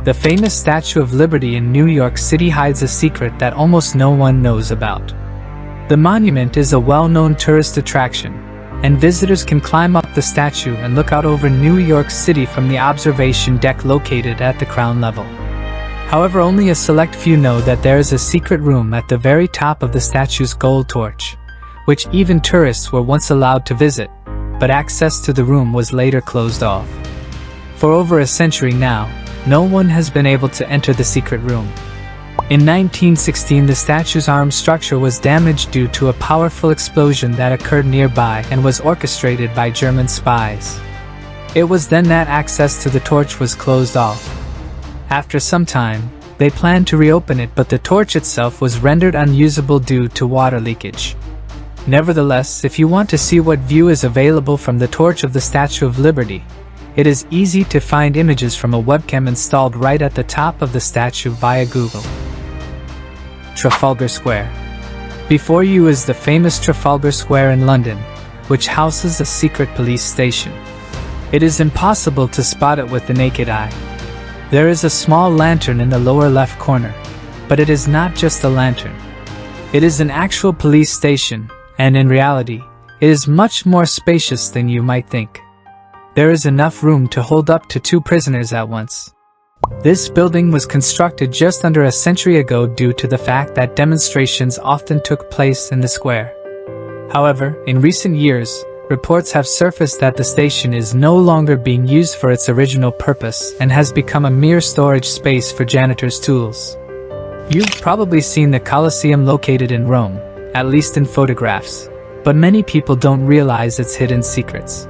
The famous Statue of Liberty in New York City hides a secret that almost no one knows about. The monument is a well-known tourist attraction, and visitors can climb up the statue and look out over New York City from the observation deck located at the crown level. However, only a select few know that there is a secret room at the very top of the statue's gold torch, which even tourists were once allowed to visit, but access to the room was later closed off. For over a century now, no one has been able to enter the secret room. In 1916, the statue's arm structure was damaged due to a powerful explosion that occurred nearby and was orchestrated by German spies. It was then that access to the torch was closed off. After some time, they planned to reopen it, but the torch itself was rendered unusable due to water leakage. Nevertheless, if you want to see what view is available from the torch of the Statue of Liberty, it is easy to find images from a webcam installed right at the top of the statue via Google. Trafalgar Square. Before you is the famous Trafalgar Square in London, which houses a secret police station. It is impossible to spot it with the naked eye. There is a small lantern in the lower left corner, but it is not just a lantern. It is an actual police station, and in reality, it is much more spacious than you might think. There is enough room to hold up to 2 prisoners at once. This building was constructed just under a century ago due to the fact that demonstrations often took place in the square. However, in recent years, reports have surfaced that the station is no longer being used for its original purpose and has become a mere storage space for janitors' tools. You've probably seen the Colosseum located in Rome, at least in photographs, but many people don't realize its hidden secrets.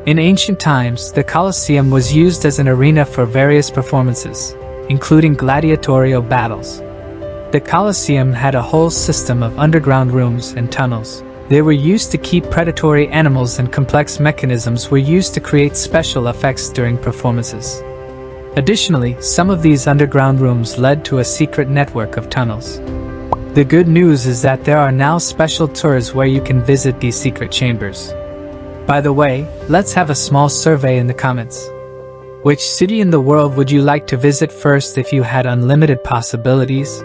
In ancient times, the Colosseum was used as an arena for various performances, including gladiatorial battles. The Colosseum had a whole system of underground rooms and tunnels. They were used to keep predatory animals, and complex mechanisms were used to create special effects during performances. Additionally, some of these underground rooms led to a secret network of tunnels. The good news is that there are now special tours where you can visit these secret chambers. By the way, let's have a small survey in the comments. Which city in the world would you like to visit first if you had unlimited possibilities?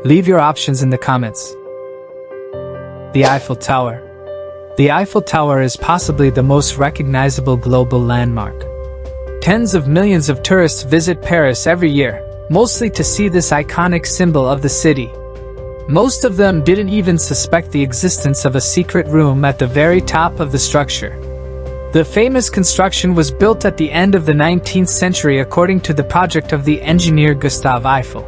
Leave your options in the comments. The Eiffel Tower. The Eiffel Tower is possibly the most recognizable global landmark. Tens of millions of tourists visit Paris every year, mostly to see this iconic symbol of the city. Most of them didn't even suspect the existence of a secret room at the very top of the structure. The famous construction was built at the end of the 19th century according to the project of the engineer Gustave Eiffel.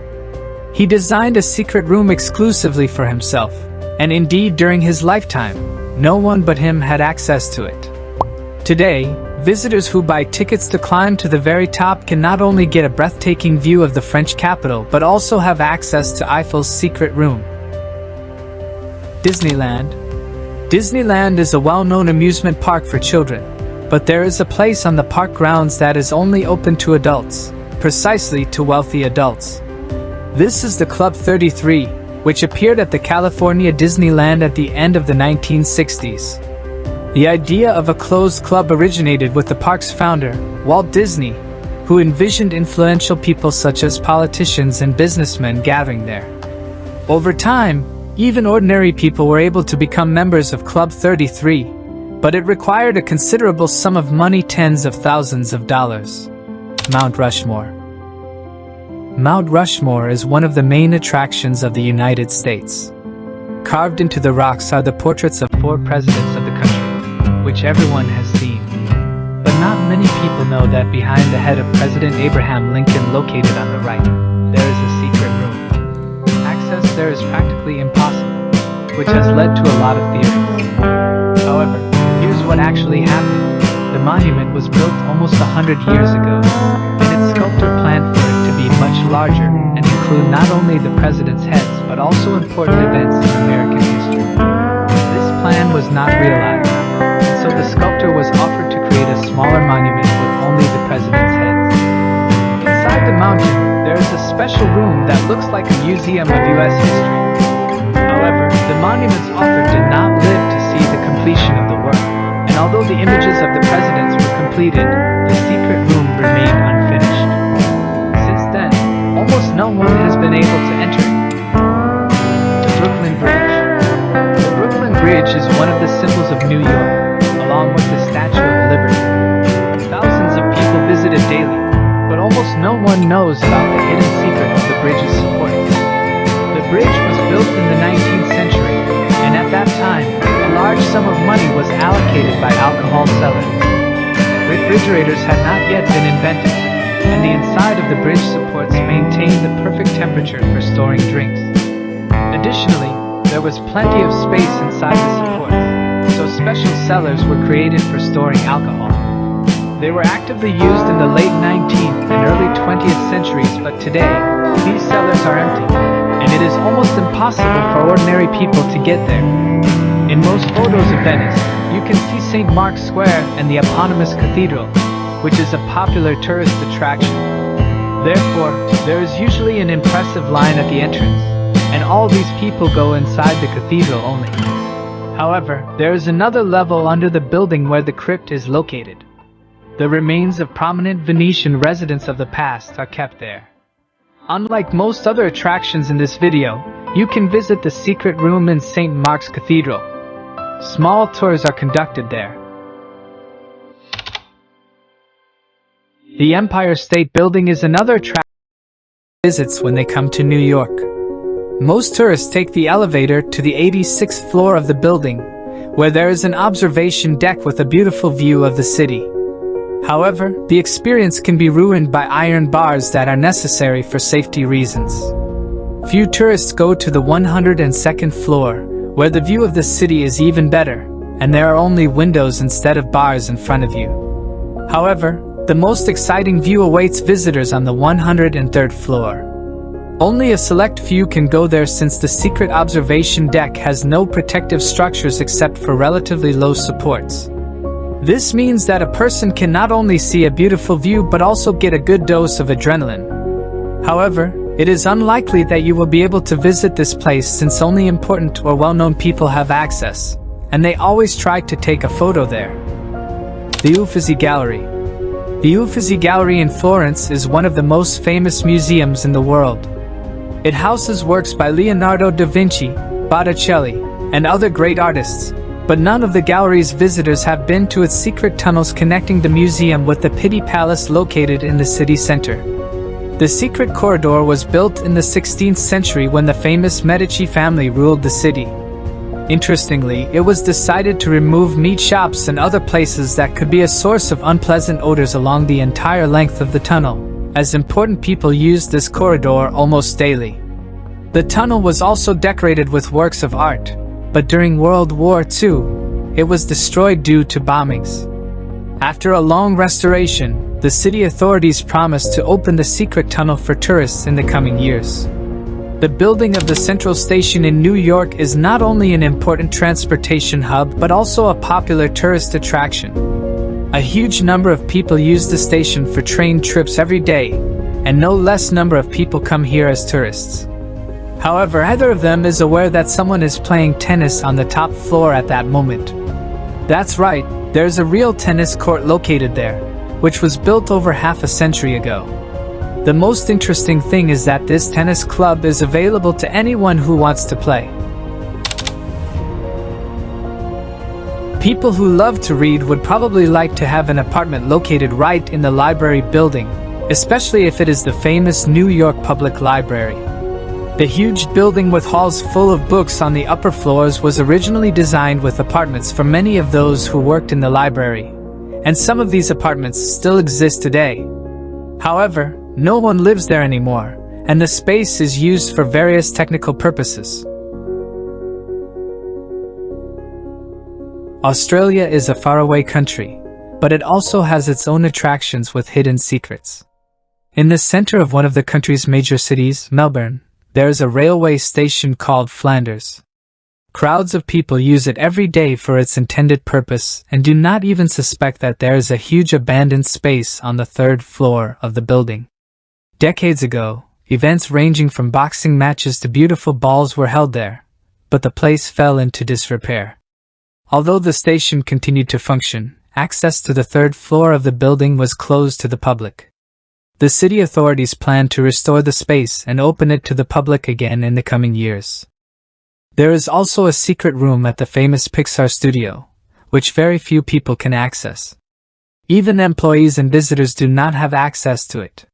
He designed a secret room exclusively for himself, and indeed during his lifetime, no one but him had access to it. Today, visitors who buy tickets to climb to the very top can not only get a breathtaking view of the French capital but also have access to Eiffel's secret room. Disneyland. Disneyland is a well-known amusement park for children, but there is a place on the park grounds that is only open to adults, precisely to wealthy adults. This is the Club 33, which appeared at the California Disneyland at the end of the 1960s. The idea of a closed club originated with the park's founder, Walt Disney, who envisioned influential people such as politicians and businessmen gathering there. Over time, even ordinary people were able to become members of Club 33, but it required a considerable sum of money, tens of thousands of dollars. Mount Rushmore. Mount Rushmore is one of the main attractions of the United States. Carved into the rocks are the portraits of 4 presidents of the country, which everyone has seen. But not many people know that behind the head of President Abraham Lincoln, located on the right, there is a secret room. Access there is practically impossible, which has led to a lot of theories. However, here's what actually happened. The monument was built almost 100 years ago, and its sculptor planned for it to be much larger and include not only the president's heads but also important events in American history. This plan was not realized, so the sculptor was offered to create a smaller monument with only the president's heads. Inside the mountain, there is a special room that looks like a museum of U.S. history. However, the monument's author did not live to see the completion of the work, and although the images of the presidents were completed, the secret room remained unfinished. Since is one of the symbols of New York, along with the Statue of Liberty. Thousands of people visit it daily, but almost no one knows about the hidden secret of the bridge's support. The bridge was built in the 19th century, and at that time, a large sum of money was allocated by alcohol sellers. Refrigerators had not yet been invented, and the inside of the bridge supports maintained the perfect temperature for storing drinks. Additionally, there was plenty of space inside the supports, so special cellars were created for storing alcohol. They were actively used in the late 19th and early 20th centuries, but today, these cellars are empty, and it is almost impossible for ordinary people to get there. In most photos of Venice, you can see St. Mark's Square and the eponymous cathedral, which is a popular tourist attraction. Therefore, there is usually an impressive line at the entrance, and all these people go inside the cathedral only. However, there is another level under the building where the crypt is located. The remains of prominent Venetian residents of the past are kept there. Unlike most other attractions in this video, you can visit the secret room in St. Mark's Cathedral. Small tours are conducted there. The Empire State Building is another attraction visits when they come to New York. Most tourists take the elevator to the 86th floor of the building, where there is an observation deck with a beautiful view of the city. However, the experience can be ruined by iron bars that are necessary for safety reasons. Few tourists go to the 102nd floor, where the view of the city is even better, and there are only windows instead of bars in front of you. However, the most exciting view awaits visitors on the 103rd floor. Only a select few can go there since the secret observation deck has no protective structures except for relatively low supports. This means that a person can not only see a beautiful view but also get a good dose of adrenaline. However, it is unlikely that you will be able to visit this place since only important or well-known people have access, and they always try to take a photo there. The Uffizi Gallery. The Uffizi Gallery in Florence is one of the most famous museums in the world. It houses works by Leonardo da Vinci, Botticelli, and other great artists, but none of the gallery's visitors have been to its secret tunnels connecting the museum with the Pitti Palace located in the city center. The secret corridor was built in the 16th century when the famous Medici family ruled the city. Interestingly, it was decided to remove meat shops and other places that could be a source of unpleasant odors along the entire length of the tunnel, as important people used this corridor almost daily. The tunnel was also decorated with works of art, but during World War II, it was destroyed due to bombings. After a long restoration, the city authorities promised to open the secret tunnel for tourists in the coming years. The building of the Central Station in New York is not only an important transportation hub but also a popular tourist attraction. A huge number of people use the station for train trips every day, and no less number of people come here as tourists. However, neither of them is aware that someone is playing tennis on the top floor at that moment. That's right, there's a real tennis court located there, which was built over half a century ago. The most interesting thing is that this tennis club is available to anyone who wants to play. People who love to read would probably like to have an apartment located right in the library building, especially if it is the famous New York Public Library. The huge building with halls full of books on the upper floors was originally designed with apartments for many of those who worked in the library, and some of these apartments still exist today. However, no one lives there anymore, and the space is used for various technical purposes. Australia is a faraway country, but it also has its own attractions with hidden secrets. In the center of one of the country's major cities, Melbourne, there is a railway station called Flanders. Crowds of people use it every day for its intended purpose and do not even suspect that there is a huge abandoned space on the 3rd floor of the building. Decades ago, events ranging from boxing matches to beautiful balls were held there, but the place fell into disrepair. Although the station continued to function, access to the 3rd floor of the building was closed to the public. The city authorities plan to restore the space and open it to the public again in the coming years. There is also a secret room at the famous Pixar studio, which very few people can access. Even employees and visitors do not have access to it.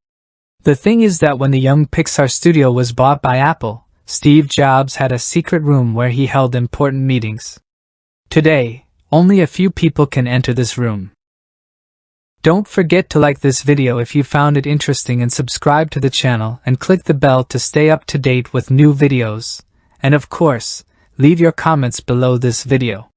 The thing is that when the young Pixar studio was bought by Apple, Steve Jobs had a secret room where he held important meetings. Today, only a few people can enter this room. Don't forget to like this video if you found it interesting and subscribe to the channel and click the bell to stay up to date with new videos. And of course, leave your comments below this video.